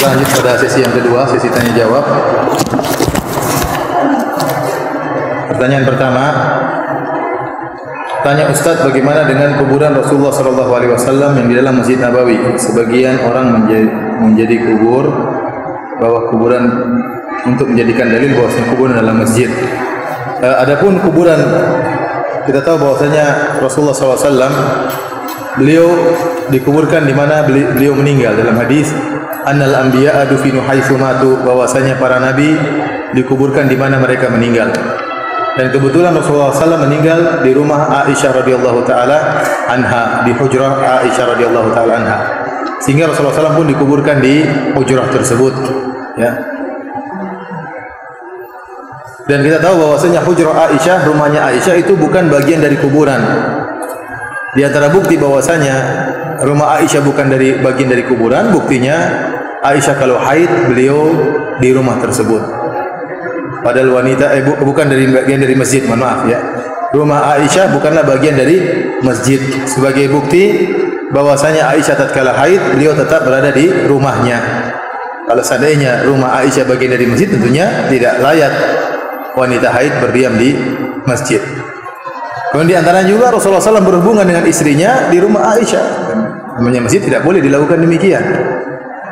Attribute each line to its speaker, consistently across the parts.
Speaker 1: Kita lanjut pada sesi yang kedua, sesi tanya jawab. Pertanyaan pertama, tanya Ustaz, bagaimana dengan kuburan Rasulullah SAW yang di dalam Masjid Nabawi? Sebagian orang menjadi kubur bahwa kuburan untuk menjadikan dalil bahwasanya kuburan dalam masjid. Adapun kuburan, kita tahu bahwasanya Rasulullah SAW beliau dikuburkan di mana beliau meninggal. Dalam hadis, annal anbiya'a dufinu haitsu matu, bahwasanya para nabi dikuburkan di mana mereka meninggal. Dan kebetulan Rasulullah SAW meninggal di rumah Aisyah radhiyallahu taala anha, di hujrah Aisyah radhiyallahu taala anha. Sehingga Rasulullah SAW pun dikuburkan di hujrah tersebut, ya. Dan kita tahu bahwasanya hujrah Aisyah, rumahnya Aisyah itu bukan bagian dari kuburan. Di antara bukti bahwasanya rumah Aisyah bukan dari bagian dari kuburan, buktinya Aisyah kalau haid beliau di rumah tersebut. Padahal wanita bukan dari bagian dari masjid, mohon maaf ya. Rumah Aisyah bukanlah bagian dari masjid. Sebagai bukti bahwasanya Aisyah tatkala haid beliau tetap berada di rumahnya. Kalau seandainya rumah Aisyah bagian dari masjid, tentunya tidak layak wanita haid berdiam di masjid. Kemudian di antaranya juga Rasulullah SAW berhubungan dengan istrinya di rumah Aisyah. Namanya masjid, tidak boleh dilakukan demikian.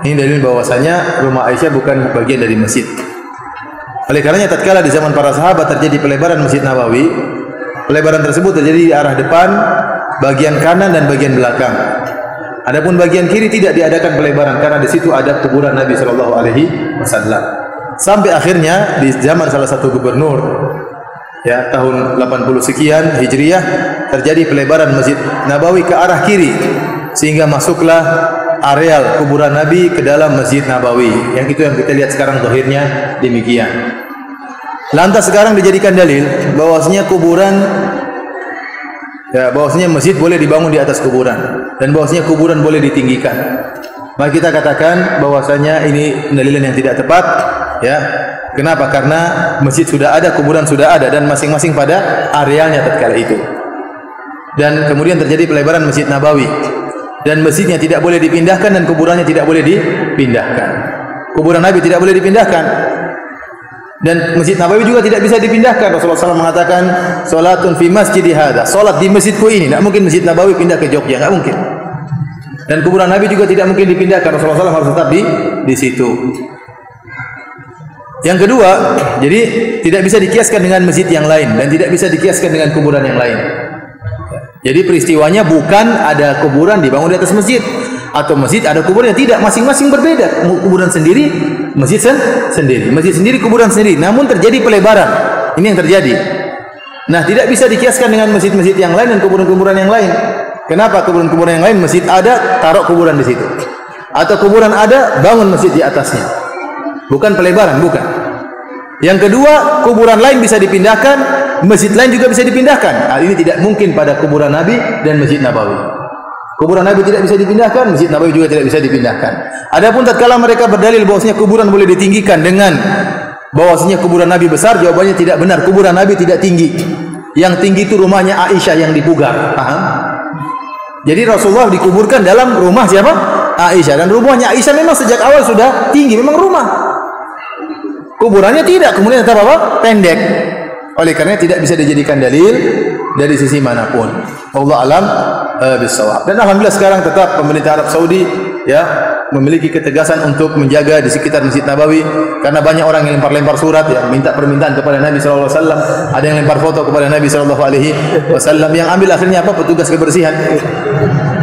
Speaker 1: Ini dalil bahwasanya rumah Aisyah bukan bagian dari masjid. Oleh karenanya tatkala di zaman para sahabat terjadi pelebaran Masjid Nabawi, pelebaran tersebut terjadi di arah depan, bagian kanan dan bagian belakang. Adapun bagian kiri tidak diadakan pelebaran karena di situ ada kuburan Nabi sallallahu alaihi wasallam. Sampai akhirnya di zaman salah satu gubernur, ya, tahun 80 sekian Hijriah, terjadi pelebaran Masjid Nabawi ke arah kiri, sehingga masuklah areal kuburan Nabi ke dalam Masjid Nabawi. Yang itu yang kita lihat sekarang zahirnya demikian. Lantas sekarang dijadikan dalil bahwasanya kuburan, ya, bahwasanya masjid boleh dibangun di atas kuburan dan bahwasanya kuburan boleh ditinggikan. Maka kita katakan bahwasanya ini pendalilan yang tidak tepat, ya. Kenapa? Karena masjid sudah ada, kuburan sudah ada, dan masing-masing pada arealnya tatkala itu. Dan kemudian terjadi pelebaran Masjid Nabawi. Dan masjidnya tidak boleh dipindahkan dan kuburannya tidak boleh dipindahkan. Kuburan Nabi tidak boleh dipindahkan. Dan Masjid Nabawi juga tidak bisa dipindahkan. Rasulullah SAW mengatakan, "Salatun fi masjidi hadza." Salat di masjidku ini, tidak mungkin Masjid Nabawi pindah ke Jogja, tidak mungkin. Dan kuburan Nabi juga tidak mungkin dipindahkan. Rasulullah SAW harus tetap di situ. Yang kedua, jadi tidak bisa dikiaskan dengan masjid yang lain dan tidak bisa dikiaskan dengan kuburan yang lain. Jadi peristiwanya bukan ada kuburan dibangun di atas masjid atau masjid ada kuburannya, tidak, masing-masing berbeda. Kuburan sendiri, masjid sendiri. Masjid sendiri, kuburan sendiri. Namun terjadi pelebaran. Ini yang terjadi. Nah, tidak bisa dikiaskan dengan masjid-masjid yang lain dan kuburan-kuburan yang lain. Kenapa? Kuburan-kuburan yang lain masjid ada, taruh kuburan di situ. Atau kuburan ada, bangun masjid di atasnya. Bukan pelebaran, bukan. Yang kedua, kuburan lain bisa dipindahkan, masjid lain juga bisa dipindahkan. Hal ini tidak mungkin pada kuburan Nabi dan Masjid Nabawi. Kuburan Nabi tidak bisa dipindahkan, Masjid Nabawi juga tidak bisa dipindahkan. Adapun tatkala mereka berdalil bahwasanya kuburan boleh ditinggikan dengan bahwasanya kuburan Nabi besar, jawabannya tidak benar. Kuburan Nabi tidak tinggi. Yang tinggi itu rumahnya Aisyah yang di Pugar. Paham? Jadi Rasulullah dikuburkan dalam rumah siapa? Aisyah. Dan rumahnya Aisyah memang sejak awal sudah tinggi, memang rumah. Kuburannya tidak, kemudian tetap apa? Pendek. Oleh karena tidak bisa dijadikan dalil dari sisi manapun. Allah alam bisawab. Dan alhamdulillah sekarang tetap pemerintah Arab Saudi, ya, memiliki ketegasan untuk menjaga di sekitar Masjid Nabawi, karena banyak orang yang lempar-lempar surat, ya, minta permintaan kepada Nabi sallallahu alaihi wasallam, ada yang lempar foto kepada Nabi sallallahu alaihi wasallam, yang ambil akhirnya apa? Petugas kebersihan.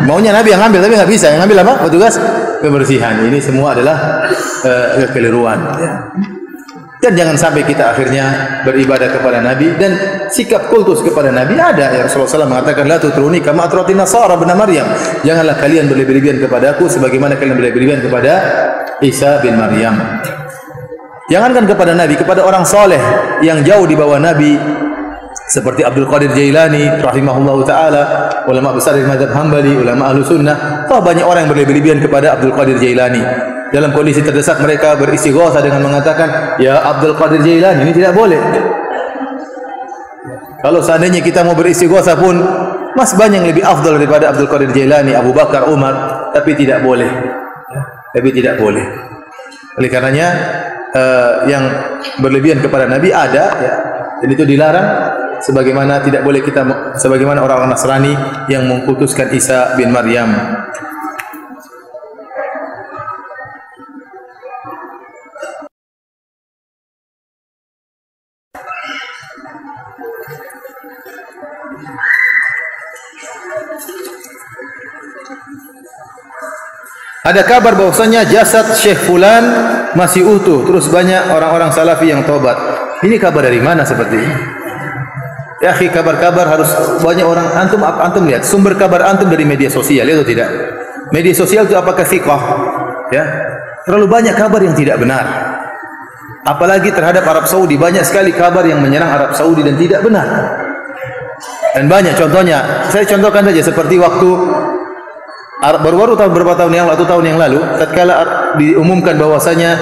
Speaker 1: Maunya Nabi yang ambil tapi enggak bisa, yang ambil apa? Petugas kebersihan. Ini semua adalah kekeliruan, ya. Dan jangan sampai kita akhirnya beribadah kepada Nabi dan sikap kultus kepada Nabi ada. Ya, Rasulullah SAW mengatakan, la tutruni kama atratin Nasara bin Maryam. Janganlah kalian berlebihan kepada aku sebagaimana kalian berlebihan kepada Isa bin Maryam. Jangankan kepada Nabi, kepada orang soleh yang jauh di bawah Nabi seperti Abdul Qadir Jailani rahimahullahu taala, ulama besar dari mazhab Hambali, ulama Ahlus Sunnah. Banyak orang yang berlebihan kepada Abdul Qadir Jailani. Dalam kondisi terdesak mereka beristighatsah dengan mengatakan, ya Abdul Qadir Jailani. Ini tidak boleh. Kalau seandainya kita mau beristighatsah pun masih banyak yang lebih afdal daripada Abdul Qadir Jailani, Abu Bakar, Umar, tapi tidak boleh. Tapi tidak boleh. Oleh karenanya yang berlebihan kepada Nabi ada, ya, dan itu dilarang. Sebagaimana tidak boleh kita, sebagaimana orang-orang Nasrani yang mengkultuskan Isa bin Maryam. Ada kabar bahwasanya jasad Syekh Fulan masih utuh, terus banyak orang-orang salafi yang tobat. Ini kabar dari mana seperti ini? Ya akhi, kabar-kabar harus banyak orang. Antum lihat sumber kabar antum dari media sosial, itu tidak. Media sosial itu apakah thiqah? Ya, terlalu banyak kabar yang tidak benar. Apalagi terhadap Arab Saudi, banyak sekali kabar yang menyerang Arab Saudi dan tidak benar. Dan banyak contohnya. Saya contohkan saja seperti waktu baru-baru beberapa tahun yang lalu, tatkala diumumkan bahwasanya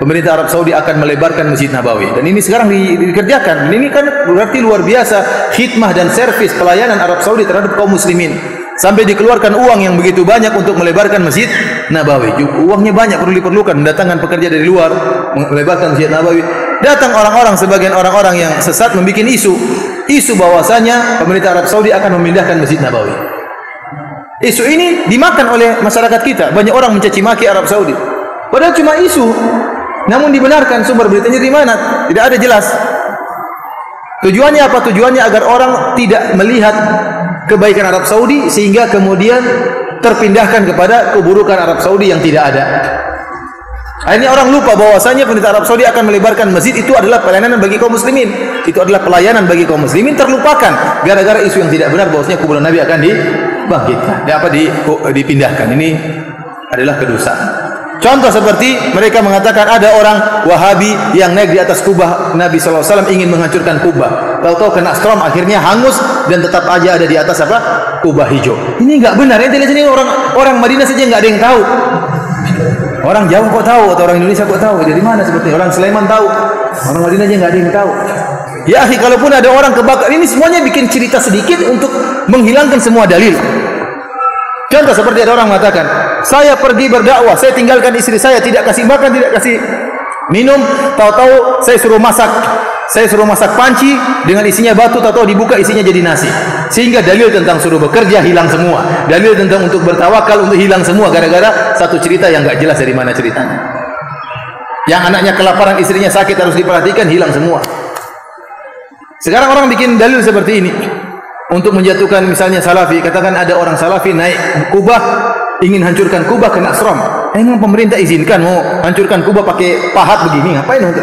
Speaker 1: pemerintah Arab Saudi akan melebarkan Masjid Nabawi, dan ini sekarang dikerjakan. Ini kan berarti luar biasa khidmah dan servis pelayanan Arab Saudi terhadap kaum muslimin, sampai dikeluarkan uang yang begitu banyak untuk melebarkan Masjid Nabawi. Uangnya banyak, perlu diperlukan, mendatangkan pekerja dari luar melebarkan Masjid Nabawi. Datang orang-orang, sebagian orang-orang yang sesat membuat isu bahwasanya pemerintah Arab Saudi akan memindahkan Masjid Nabawi. Isu ini dimakan oleh masyarakat kita. Banyak orang mencaci maki Arab Saudi. Padahal cuma isu. Namun dibenarkan, sumber beritanya di mana? Tidak ada jelas. Tujuannya apa? Tujuannya agar orang tidak melihat kebaikan Arab Saudi sehingga kemudian terpindahkan kepada keburukan Arab Saudi yang tidak ada. Akhirnya orang lupa bahwasanya pemerintah Arab Saudi akan melebarkan masjid, itu adalah pelayanan bagi kaum muslimin. Itu adalah pelayanan bagi kaum muslimin, terlupakan gara-gara isu yang tidak benar bahwasanya kuburan Nabi akan dibangkitkan, dipindahkan. Ini adalah kedustaan. Contoh seperti mereka mengatakan ada orang Wahabi yang naik di atas kubah Nabi SAW ingin menghancurkan kubah. Tahu-tahu kena storm, akhirnya hangus dan tetap aja ada di atas apa? Kubah hijau. Ini enggak benar. Ini sini orang Madinah saja enggak ada yang tahu. Orang Jawa kok tahu, atau orang Indonesia kok tahu? Dari mana seperti orang Sleman tahu, orang Madinah aja enggak ada yang tahu. Ya akhi, kalaupun ada orang kebakar, ini semuanya bikin cerita sedikit untuk menghilangkan semua dalil. Contoh seperti ada orang mengatakan, saya pergi berdakwah, saya tinggalkan istri saya, tidak kasih makan, tidak kasih minum, tahu-tahu saya suruh masak panci dengan isinya batu, tahu-tahu dibuka isinya jadi nasi. Sehingga dalil tentang suruh bekerja hilang semua, dalil tentang untuk bertawakal untuk hilang semua gara-gara satu cerita yang enggak jelas dari mana ceritanya. Yang anaknya kelaparan, istrinya sakit harus diperhatikan, hilang semua. Sekarang orang bikin dalil seperti ini untuk menjatuhkan misalnya salafi. Katakan ada orang salafi naik Kubah, ingin hancurkan Kubah, kena storm. Emang pemerintah izinkan mau hancurkan Kubah pakai pahat begini? Ngapain untuk?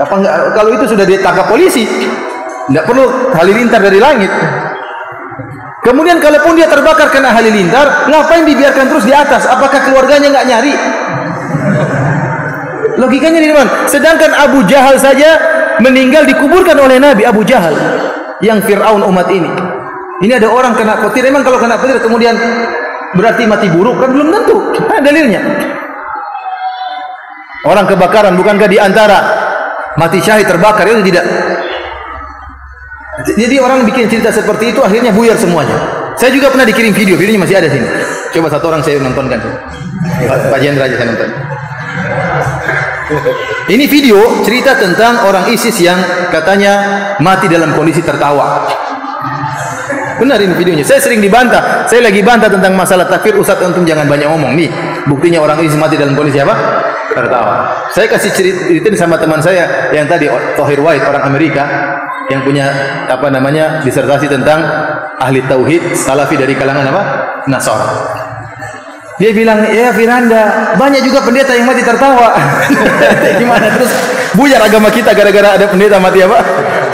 Speaker 1: Apa enggak, kalau itu sudah ditangkap polisi, tidak perlu halilintar dari langit. Kemudian kalaupun dia terbakar kena halilintar, ngapain dibiarkan terus di atas? Apakah keluarganya enggak nyari? Logikanya di mana? Sedangkan Abu Jahal saja meninggal dikuburkan oleh Nabi. Abu Jahal yang Fir'aun umat ini. Ini ada orang kena petir. Memang kalau kena petir kemudian berarti mati buruk? Kan belum tentu. Ada dalilnya. Orang kebakaran, bukankah di antara mati syahid terbakar itu tidak? Jadi orang bikin cerita seperti itu akhirnya buyar semuanya. Saya juga pernah dikirim videonya masih ada sini. Coba satu orang saya nontonkan. Pak Jendra aja saya nonton. Ini video cerita tentang orang ISIS yang katanya mati dalam kondisi tertawa. Benar ini videonya. Saya sering dibantah. Saya lagi bantah tentang masalah takfir. Ustaz, antum jangan banyak ngomong. Nih, buktinya orang ISIS mati dalam kondisi apa? Tertawa. Saya kasih cerita sama teman saya yang tadi, Thohir White, orang Amerika yang punya apa namanya disertasi tentang ahli tauhid salafi dari kalangan apa? Nasara. Dia bilang, ya Firanda, banyak juga pendeta yang mati tertawa. Gimana terus buyar agama kita gara-gara ada pendeta mati apa?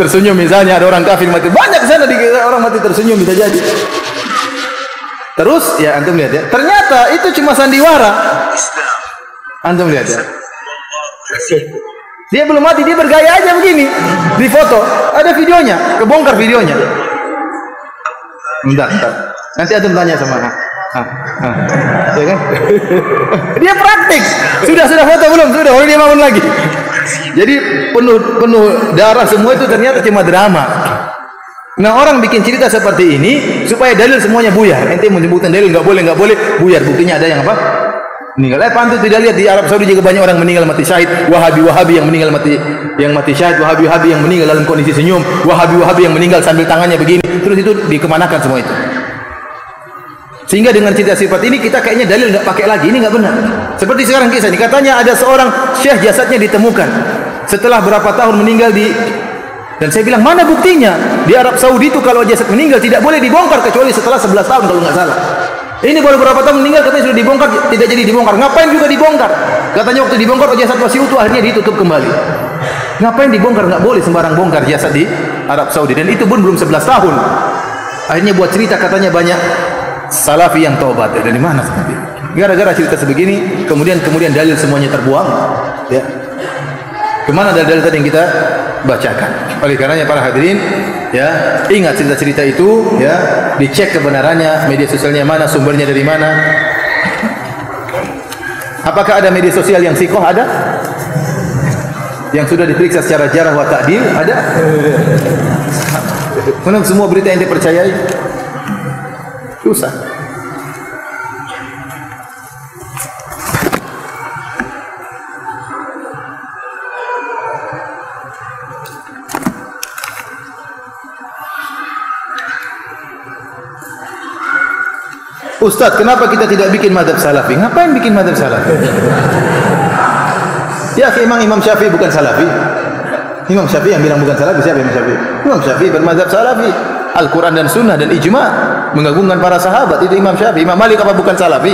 Speaker 1: Tersenyum misalnya, ada orang kafir mati. Banyak sana di orang mati tersenyum bisa jadi. Terus ya antum lihat ya, ternyata itu cuma sandiwara. Antum lihat ya. Dia belum mati, dia bergaya aja begini. Di foto, ada videonya, kebongkar videonya. Bentar. Nanti antum tanya sama ya kan? Dia praktik. Sudah foto belum? Sudah, dia bangun lagi. Jadi penuh darah semua itu ternyata cuma drama. Nah, orang bikin cerita seperti ini supaya dalil semuanya buyar. Ente menyebutkan dalil enggak boleh, buyar. Buktinya ada yang apa? meninggal. Pantu tidak lihat di Arab Saudi juga banyak orang meninggal mati syahid, Wahabi yang meninggal mati syahid, Wahabi yang meninggal dalam kondisi senyum, Wahabi yang meninggal sambil tangannya begini, terus itu dikemanakan semua itu. Sehingga dengan cerita sifat ini kita kayaknya dalil enggak pakai lagi, ini enggak benar. Seperti sekarang kisah ini, katanya ada seorang syekh jasadnya ditemukan setelah berapa tahun meninggal dan saya bilang mana buktinya? Di Arab Saudi itu kalau jasad meninggal tidak boleh dibongkar kecuali setelah 11 tahun kalau enggak salah. Ini baru berapa tahun meninggal katanya sudah dibongkar, tidak jadi dibongkar. Ngapain juga dibongkar? Katanya waktu dibongkar jasad masih utuh, akhirnya ditutup kembali. Ngapain dibongkar? Enggak boleh sembarang bongkar jasad di Arab Saudi, dan itu pun belum 11 tahun. Akhirnya buat cerita katanya banyak salafi yang taubat. Dari mana seperti itu? Gara-gara cerita sebegini, kemudian dalil semuanya terbuang. Ya. Kemana dalil tadi yang kita bacakan? Oleh karenanya para hadirin, ya, ingat cerita-cerita itu, ya, dicek kebenarannya, media sosialnya mana, sumbernya dari mana. Apakah ada media sosial yang sikoh? Ada. Yang sudah diperiksa secara jarah wa ta'dil? Ada. Mana semua berita yang dipercayai? Susah. Ustaz, kenapa kita tidak bikin mazhab salafi? Ngapain bikin mazhab salafi? Ya, memang Imam Syafi'i bukan salafi. Imam Syafi'i yang bilang bukan salafi, siapa Imam Syafi'i? Imam Syafi'i bermazhab salafi. Al-Quran dan Sunnah dan ijma' mengagungkan para sahabat, itu Imam Syafi'i. Imam Malik apa bukan salafi?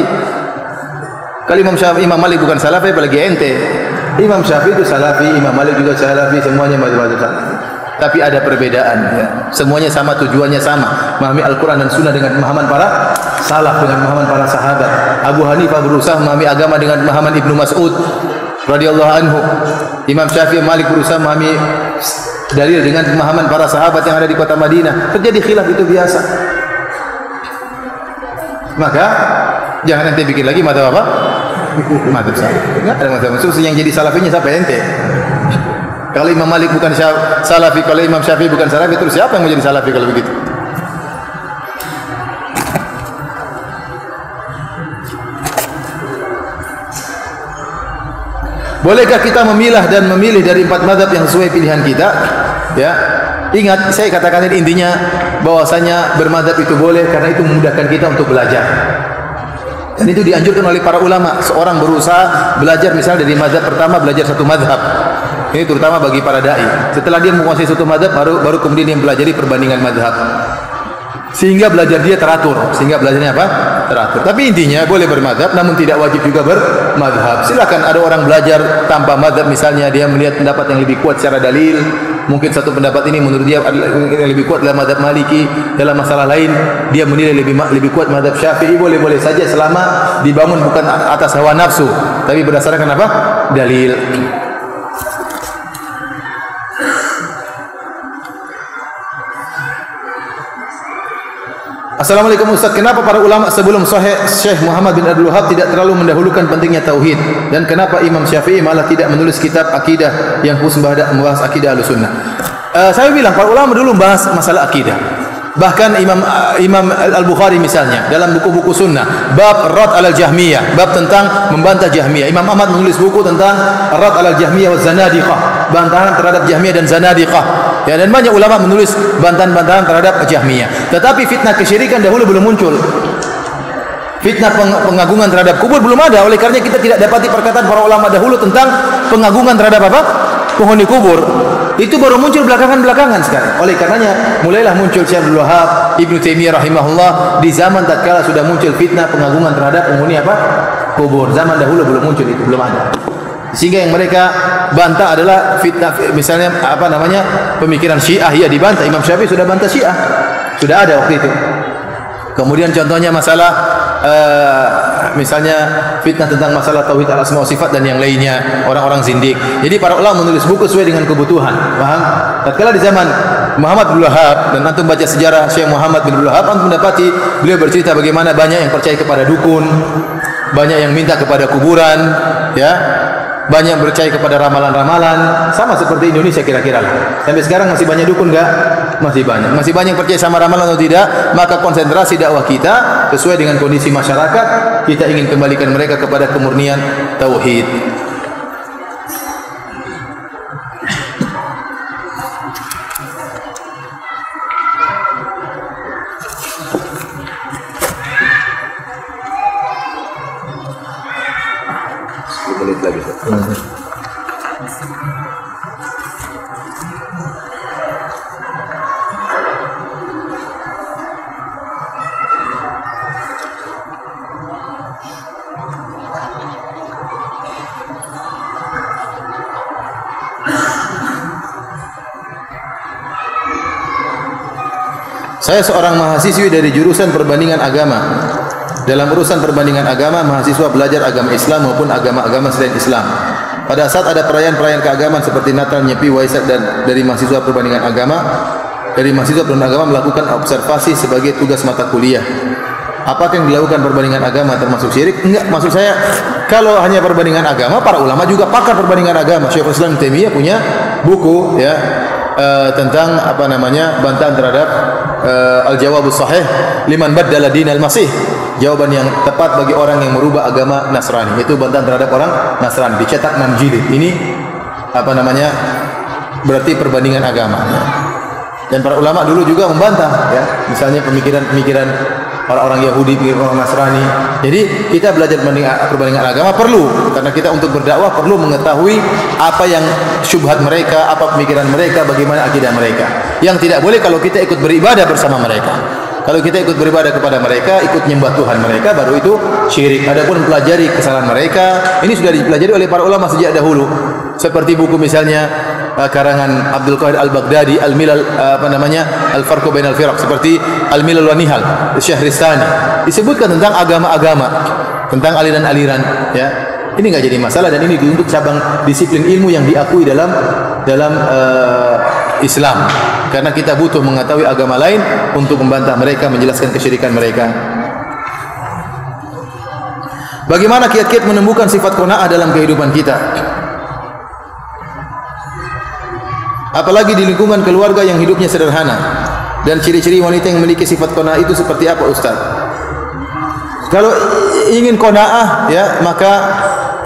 Speaker 1: Kalau Imam Syafi'i, Imam Malik bukan salafi, apalagi ente. Imam Syafi'i itu salafi, Imam Malik juga salafi, semuanya mazhab salafi. Tapi ada perbedaan, ya. Semuanya sama, tujuannya sama, memahami Al-Quran dan Sunnah dengan pemahaman para salaf, dengan pemahaman para sahabat. Abu Hanifah berusaha memahami agama dengan pemahaman Ibnu Mas'ud radhiyallahu anhu. Imam Syafi'i, Malik berusaha memahami dalil dengan pemahaman para sahabat yang ada di kota Madinah. Terjadi khilaf, itu biasa. Maka jangan ente bikin lagi mazhab apa? Mazhab salafi. Enggak ada mazhab khusus yang jadi salafinya siapa ente? Kalau Imam Malik bukan salafi, kalau Imam Syafi'i bukan salafi, terus siapa yang menjadi salafi kalau begitu? Bolehkah kita memilah dan memilih dari 4 mazhab yang sesuai pilihan kita? Ya. Ingat, saya katakan intinya bahwasanya bermazhab itu boleh karena itu memudahkan kita untuk belajar. Dan itu dianjurkan oleh para ulama. Seorang berusaha belajar misalnya dari mazhab pertama, belajar satu mazhab. Ini terutama bagi para dai. Setelah dia menguasai satu mazhab, baru kemudian dia mempelajari perbandingan mazhab. Sehingga belajar dia teratur. Sehingga belajarnya apa? Teratur. Tapi intinya boleh bermazhab, namun tidak wajib juga bermazhab. Silakan ada orang belajar tanpa mazhab, misalnya dia melihat pendapat yang lebih kuat secara dalil. Mungkin satu pendapat ini menurut dia yang lebih kuat adalah mazhab Maliki. Dalam masalah lain dia menilai lebih kuat mazhab Syafi'i. Boleh-boleh saja selama dibangun bukan atas hawa nafsu, tapi berdasarkan apa? Dalil. Assalamualaikum Ustaz, kenapa para ulama sebelum Syekh Muhammad bin Abdul Wahab tidak terlalu mendahulukan pentingnya tauhid, dan kenapa Imam Syafi'i malah tidak menulis kitab akidah yang khusus membahas akidah Ahlussunnah? Saya bilang para ulama dulu membahas masalah akidah. Bahkan Imam Al-Bukhari misalnya dalam buku-buku sunnah bab Rad alal Jahmiyah, bab tentang membantah Jahmiyah. Imam Ahmad menulis buku tentang Rad alal Jahmiyah wa Zanadiqah, bantahan terhadap Jahmiyah dan Zanadiqah. Ya, dan banyak ulama menulis bantahan-bantahan terhadap Jahmiyah. Tetapi fitnah kesyirikan dahulu belum muncul. Fitnah pengagungan terhadap kubur belum ada. Oleh karenanya kita tidak dapati perkataan para ulama dahulu tentang pengagungan terhadap apa? Penghuni kubur. Itu baru muncul belakangan sekarang. Oleh karenanya mulailah muncul Syekh Abdul Wahab, Ibnu Taimiyah rahimahullah di zaman tatkala sudah muncul fitnah pengagungan terhadap penghuni apa? Kubur. Zaman dahulu belum muncul, itu belum ada. Sehingga yang mereka bantah adalah fitnah, misalnya apa namanya, pemikiran Syiah. Ya, dibantah. Imam Syafi'i sudah bantah Syiah, sudah ada waktu itu. Kemudian contohnya masalah misalnya fitnah tentang masalah tauhid al-asma wa sifat dan yang lainnya, orang-orang zindik. Jadi para ulama menulis buku sesuai dengan kebutuhan. Paham? Tatkala di zaman Muhammad bin Wahab, dan antum baca sejarah Syekh Muhammad bin Wahab, antum mendapati beliau bercerita bagaimana banyak yang percaya kepada dukun, banyak yang minta kepada kuburan, ya. Banyak percaya kepada ramalan-ramalan, sama seperti Indonesia kira-kira lah. Sampai sekarang masih banyak dukun enggak? Masih banyak. Masih banyak percaya sama ramalan atau tidak? Maka konsentrasi dakwah kita sesuai dengan kondisi masyarakat. kita ingin kembalikan mereka kepada kemurnian tauhid. Saya seorang mahasiswi dari jurusan perbandingan agama. Dalam urusan perbandingan agama, mahasiswa belajar agama Islam maupun agama-agama selain Islam. Pada saat ada perayaan-perayaan keagamaan seperti Natal, Nyepi, Waisak dan dari mahasiswa perbandingan agama, melakukan observasi sebagai tugas mata kuliah. Apakah yang dilakukan perbandingan agama termasuk syirik? Enggak, maksud saya kalau hanya perbandingan agama, para ulama juga pakar perbandingan agama. Syekhul Islam Taimiyah punya buku ya tentang bantahan terhadap al-jawabus sahih liman baddala dinal masih. Jawaban yang tepat bagi orang yang merubah agama Nasrani. Itu bantahan terhadap orang Nasrani, dicetak 6 jilid. Ini berarti perbandingan agama. Dan para ulama dulu juga membantah ya, misalnya pemikiran-pemikiran orang-orang Yahudi, orang Nasrani. Jadi kita belajar perbandingan agama perlu, karena kita untuk berdakwah perlu mengetahui apa yang syubhat mereka, apa pemikiran mereka, bagaimana akidah mereka. Yang tidak boleh kalau kita ikut beribadah bersama mereka. Kalau kita ikut beribadah kepada mereka, ikut nyembah Tuhan mereka, baru itu syirik. Adapun pelajari kesalahan mereka, ini sudah dipelajari oleh para ulama sejak dahulu. Seperti buku misalnya karangan Abdul Qahir Al-Baghdadi, Al-Milal Al-Farqu Bainal Firaq, seperti Al-Milal wa Nihal Syahristani. Disebutkan tentang agama-agama, tentang aliran-aliran ya. Ini enggak jadi masalah dan ini untuk cabang disiplin ilmu yang diakui dalam Islam. Karena kita butuh mengetahui agama lain untuk membantah mereka, menjelaskan kesyirikan mereka. Bagaimana kiat-kiat menemukan sifat qanaah dalam kehidupan kita? Apalagi di lingkungan keluarga yang hidupnya sederhana. Dan ciri-ciri wanita yang memiliki sifat qanaah itu seperti apa, Ustaz? Kalau ingin qanaah ya, maka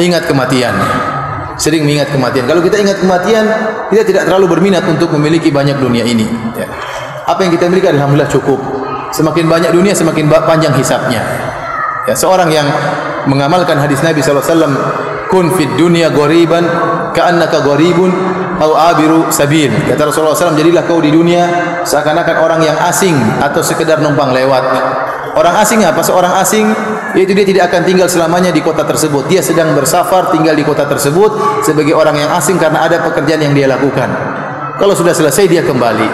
Speaker 1: ingat kematian. Sering mengingat kematian. Kalau kita ingat kematian, kita tidak terlalu berminat untuk memiliki banyak dunia ini. Ya. Apa yang kita miliki alhamdulillah cukup. Semakin banyak dunia, semakin panjang hisabnya. Ya, seorang yang mengamalkan hadis Nabi SAW, kun fid dunya ghoriban ka'annaka gharibun aw abiru sabil. Kata Rasulullah SAW, jadilah kau di dunia seakan-akan orang yang asing atau sekedar numpang lewat. Orang asing apa? Seorang asing yaitu dia tidak akan tinggal selamanya di kota tersebut. Dia sedang bersafar tinggal di kota tersebut sebagai orang yang asing karena ada pekerjaan yang dia lakukan. Kalau sudah selesai dia kembali.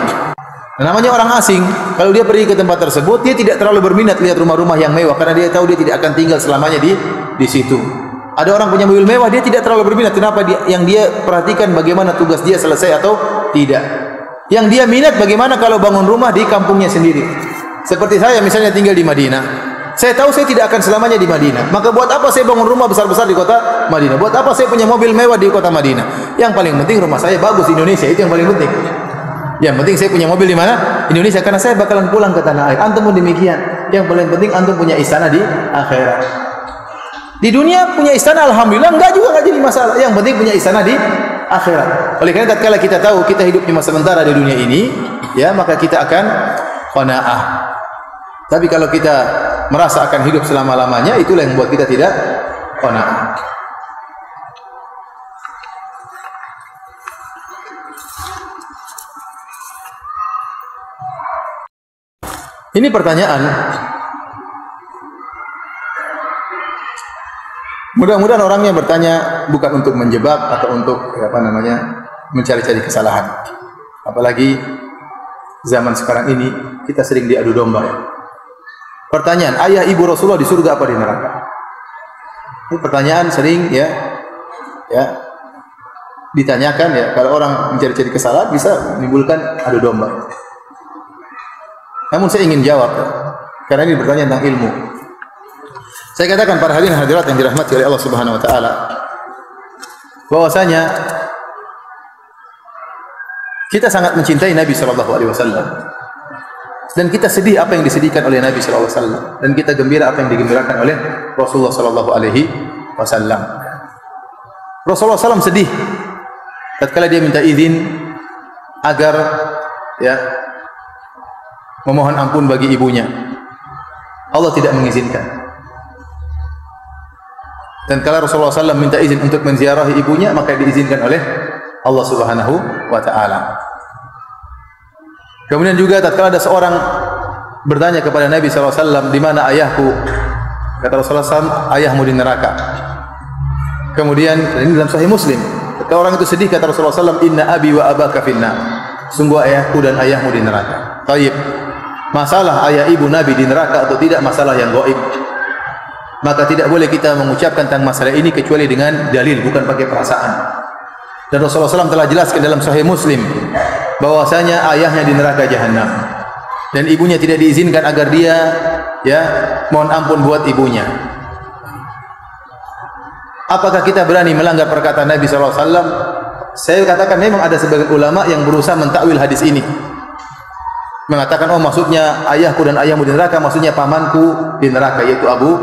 Speaker 1: Namanya orang asing. Kalau dia pergi ke tempat tersebut, dia tidak terlalu berminat lihat rumah-rumah yang mewah karena dia tahu dia tidak akan tinggal selamanya di situ. Ada orang punya mobil mewah, dia tidak terlalu berminat. Kenapa? Yang dia perhatikan bagaimana tugas dia selesai atau tidak. Yang dia minat bagaimana kalau bangun rumah di kampungnya sendiri. Seperti saya misalnya tinggal di Madinah. Saya tahu saya tidak akan selamanya di Madinah. Maka buat apa saya bangun rumah besar-besar di kota Madinah? Buat apa saya punya mobil mewah di kota Madinah? Yang paling penting rumah saya bagus di Indonesia, itu yang paling penting. Yang penting saya punya mobil di mana? Indonesia, karena saya bakalan pulang ke tanah air. Antum pun demikian. Yang paling penting antum punya istana di akhirat. Di dunia punya istana alhamdulillah enggak jadi masalah. Yang penting punya istana di akhirat. Oleh karena tatkala kita tahu kita hidup cuma sementara di dunia ini, ya maka kita akan qanaah. Tapi kalau kita merasa akan hidup selama-lamanya, itulah yang membuat kita tidak qanaah. Ini pertanyaan. Mudah-mudahan orangnya bertanya bukan untuk menjebak atau untuk mencari-cari kesalahan. Apalagi zaman sekarang ini kita sering diadu domba ya. Pertanyaan, ayah ibu Rasulullah di surga apa di neraka? Ini pertanyaan sering ya ditanyakan ya. Kalau orang mencari-cari kesalahan bisa menimbulkan adu domba. Namun saya ingin jawab ya, karena ini bertanya tentang ilmu. Saya katakan para hadirin hadirat yang dirahmati oleh Allah Subhanahu wa taala, bahwasanya kita sangat mencintai Nabi sallallahu alaihi wasallam. Dan kita sedih apa yang disedihkan oleh Nabi sallallahu alaihi wasallam, dan kita gembira apa yang digembirakan oleh Rasulullah sallallahu alaihi wasallam. Rasulullah SAW sedih tatkala dia minta izin agar memohon ampun bagi ibunya. Allah tidak mengizinkan. Dan kalau Rasulullah SAW minta izin untuk menziarahi ibunya, maka diizinkan oleh Allah Subhanahu wa taala. Kemudian juga tatkala ada seorang bertanya kepada Nabi SAW, di mana ayahku? Kata Rasulullah SAW, ayahmu di neraka. Kemudian ini dalam Sahih Muslim, ketika orang itu sedih, kata Rasulullah SAW, inna abi wa abaka finnar. Sungguh ayahku dan ayahmu di neraka. Taib. Masalah ayah ibu Nabi di neraka atau tidak masalah yang gaib. Maka tidak boleh kita mengucapkan tentang masalah ini kecuali dengan dalil, bukan pakai perasaan. Dan Rasulullah SAW telah jelaskan dalam Sahih Muslim bahwasanya ayahnya di neraka jahanam dan ibunya tidak diizinkan agar dia mohon ampun buat ibunya. Apakah kita berani melanggar perkataan Nabi sallallahu alaihi wasallam? Saya katakan memang ada sebagian ulama yang berusaha mentakwil hadis ini, mengatakan maksudnya ayahku dan ayahmu di neraka, maksudnya pamanku di neraka, yaitu Abu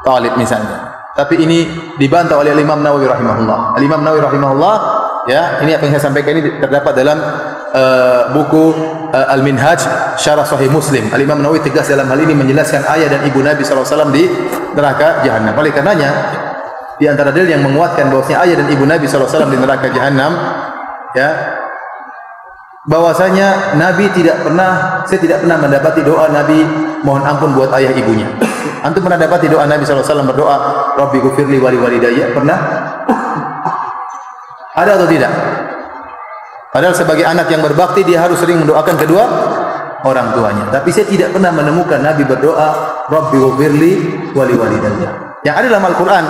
Speaker 1: Talib misalnya. Tapi ini dibantah oleh Imam Nawawi rahimahullah. Imam Nawawi rahimahullah, ini apa yang saya sampaikan ini terdapat dalam buku Al-Minhaj Syarah Sahih Muslim. Al-Imam Nawawi tegas dalam hal ini menjelaskan ayah dan ibu Nabi sallallahu alaihi wasallam di neraka jahanam. Oleh karenanya di antara dalil yang menguatkan bahwasanya ayah dan ibu Nabi sallallahu alaihi wasallam di neraka jahanam, bahwasanya Nabi saya tidak pernah mendapati doa Nabi mohon ampun buat ayah ibunya. Antum pernah dapati doa Nabi sallallahu alaihi wasallam berdoa, Rabbi ghfirli wa liwalidayya? Pernah? Ada atau tidak? Padahal sebagai anak yang berbakti dia harus sering mendoakan kedua orang tuanya. Tapi saya tidak pernah menemukan Nabi berdoa, Rabbi ghfirli wa liwalidayya. Yang ada dalam Al-Quran,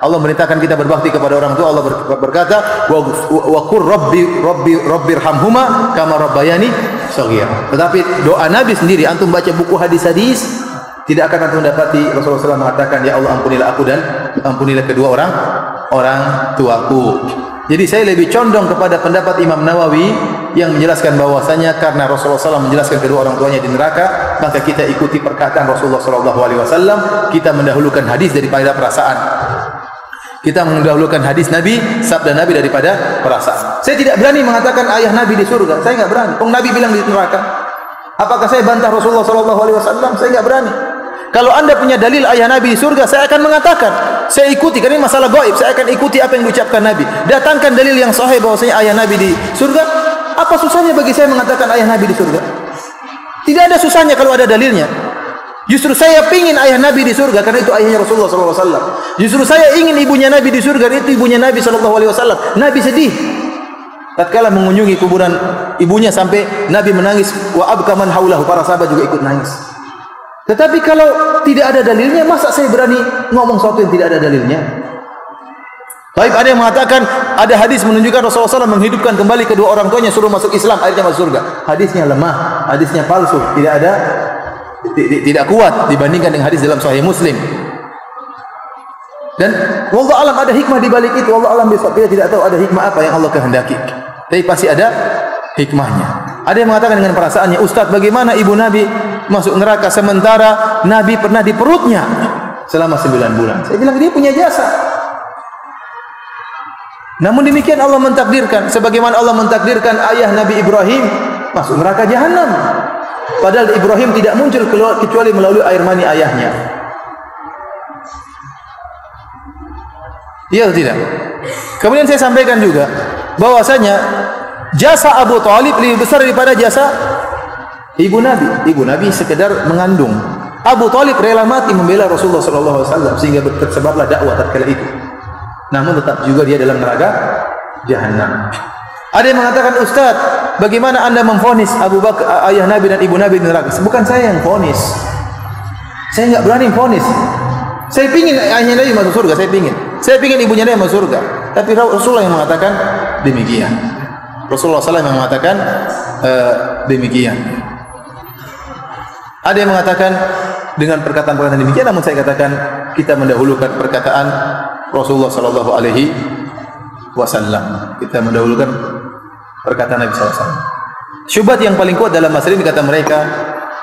Speaker 1: Allah merintahkan kita berbakti kepada orang tua. Allah berkata, wa qur rabbirhamhuma kama rabbayani shaghira. Tetapi doa Nabi sendiri, antum baca buku hadis-hadis, tidak akan antum mendapati Rasulullah SAW mengatakan, ya Allah ampunilah aku dan ampunilah kedua orang tuaku. Jadi saya lebih condong kepada pendapat Imam Nawawi yang menjelaskan bahwasanya karena Rasulullah SAW menjelaskan kedua orang tuanya di neraka, maka kita ikuti perkataan Rasulullah SAW. Kita mendahulukan hadis daripada perasaan. Kita mendahulukan hadis Nabi, sabda Nabi daripada perasaan. Saya tidak berani mengatakan ayah Nabi di surga. Saya enggak berani. Nabi bilang di neraka. Apakah saya bantah Rasulullah SAW? Saya enggak berani. Kalau anda punya dalil ayah Nabi di surga, saya akan mengatakan, saya ikuti, karena ini masalah gaib. Saya akan ikuti apa yang diucapkan Nabi. Datangkan dalil yang sahih bahwasanya ayah Nabi di surga. Apa susahnya bagi saya mengatakan ayah Nabi di surga? Tidak ada susahnya kalau ada dalilnya. Justru saya ingin ayah Nabi di surga karena itu ayahnya Rasulullah SAW. Justru saya ingin ibunya Nabi di surga karena itu ibunya Nabi SAW. Nabi sedih tatkala mengunjungi kuburan ibunya sampai Nabi menangis, wa abka man haulahu, para sahabat juga ikut nangis. Tetapi kalau tidak ada dalilnya, masa saya berani ngomong sesuatu yang tidak ada dalilnya? Baik, ada yang mengatakan ada hadis menunjukkan Rasulullah SAW menghidupkan kembali kedua orang tuanya, suruh masuk Islam, akhirnya masuk surga. Hadisnya lemah, hadisnya palsu, tidak kuat dibandingkan dengan hadis dalam Sahih Muslim. Dan wallahu alam ada hikmah di balik itu. Wallahu alam bisawab, kita tidak tahu ada hikmah apa yang Allah kehendaki. Tapi pasti ada hikmahnya. Ada yang mengatakan dengan perasaannya, Ustaz, bagaimana ibu Nabi masuk neraka sementara Nabi pernah di perutnya selama 9 bulan? Saya bilang dia punya jasa. Namun demikian Allah mentakdirkan, sebagaimana Allah mentakdirkan ayah Nabi Ibrahim masuk neraka jahanam. Padahal Ibrahim tidak muncul kecuali melalui air mani ayahnya. Iya atau tidak? Kemudian saya sampaikan juga bahwasanya jasa Abu Talib lebih besar daripada jasa ibu Nabi. Ibu Nabi sekedar mengandung. Abu Talib rela mati membela Rasulullah SAW sehingga tersebarlah dakwah tatkala itu. Namun tetap juga dia dalam neraka jahanam. Ada yang mengatakan, Ustaz, bagaimana anda memvonis Abu Bakar, ayah Nabi dan ibu Nabi di neraka? Bukan saya yang vonis. Saya enggak berani vonis. Saya pingin ayahnya Nabi masuk surga, saya pingin ibunya Nabi masuk surga. Tapi Rasulullah yang mengatakan demikian. Rasulullah SAW yang mengatakan demikian. Ada yang mengatakan dengan perkataan-perkataan demikian, namun saya katakan kita mendahulukan perkataan Rasulullah SAW. Kita mendahulukan perkataan Nabi SAW. Syubhat yang paling kuat dalam masalah ini kata mereka,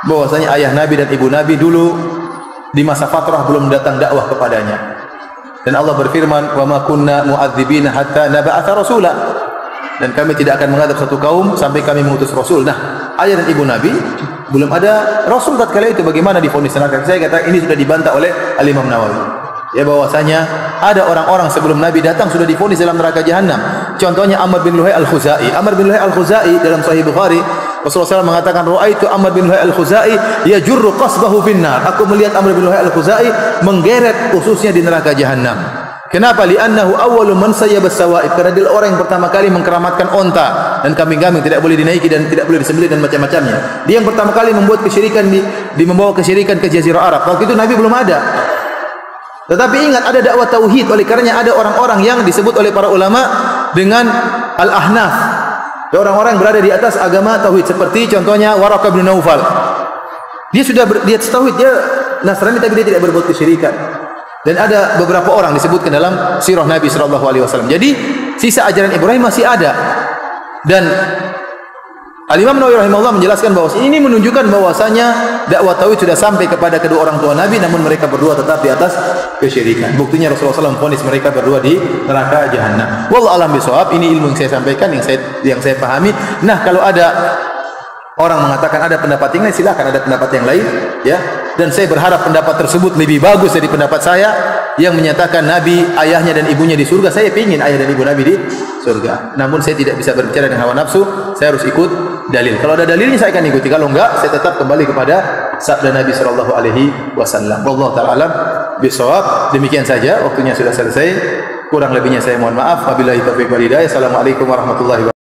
Speaker 1: bahwasanya ayah Nabi dan ibu Nabi dulu di masa fatrah belum datang dakwah kepadanya. Dan Allah berfirman, "Wa ma kunna mu'adzibina hatta nab'atha rasula." Dan kami tidak akan mengadab satu kaum sampai kami mengutus rasul. Nah, ayah dan ibu Nabi belum ada rasul tatkala itu, bagaimana divonis neraka? Saya kata ini sudah dibantah oleh Al-Imam Nawawi. Ya, bahwasanya ada orang-orang sebelum Nabi datang sudah divonis dalam neraka jahanam. Contohnya Amr bin Luhai Al-Khuzai. Amr bin Luhai Al-Khuzai dalam Sahih Bukhari, Rasulullah SAW mengatakan, "Ra'aitu Amr bin Luhai Al-Khuzai yajurru qasbahu finnar." Aku melihat Amr bin Luhai Al-Khuzai menggeret ususnya di neraka jahanam. Kenapa? Li'annahu awwalu man sayyaba sawaib. Karena dia orang yang pertama kali mengkeramatkan onta dan kambing-kambing tidak boleh dinaiki dan tidak boleh disembelih dan macam-macamnya. Dia yang pertama kali membuat kesyirikan membawa kesyirikan ke Jazirah Arab. Waktu itu Nabi belum ada. Tetapi ingat, ada dakwah tauhid. Oleh karenanya ada orang-orang yang disebut oleh para ulama dengan al-ahnaf. Orang-orang yang berada di atas agama tauhid, seperti contohnya Waraqah bin Naufal. Dia sudah dia tauhid, dia Nasrani tapi dia tidak berbuat kesyirikan. Dan ada beberapa orang disebutkan dalam sirah Nabi sallallahu alaihi wasallam. Jadi sisa ajaran Ibrahim masih ada. Dan Al-Imam Nawawi rahimahullah menjelaskan bahwa ini menunjukkan bahwasanya dakwah tauhid sudah sampai kepada kedua orang tua Nabi, namun mereka berdua tetap di atas kesyirikan. Buktinya Rasulullah SAW memvonis mereka berdua di neraka jahanam. Wallahu a'lam bishawab. Ini ilmu yang saya sampaikan, yang saya pahami. Nah, kalau ada orang mengatakan ada pendapat yang lain, silakan ada pendapat yang lain, ya. Dan saya berharap pendapat tersebut lebih bagus dari pendapat saya yang menyatakan Nabi, ayahnya dan ibunya di surga. Saya ingin ayah dan ibu Nabi di surga. Namun saya tidak bisa berbicara dengan hawa nafsu, saya harus ikut dalil. Kalau ada dalilnya saya akan ikuti, kalau enggak saya tetap kembali kepada sabda Nabi sallallahu alaihi wasallam. Wallahu ta'ala alam bisawab. Demikian saja, waktunya sudah selesai. Kurang lebihnya saya mohon maaf. Wabillahi taufiq wal hidayah. Assalamualaikum warahmatullahi wabarakatuh.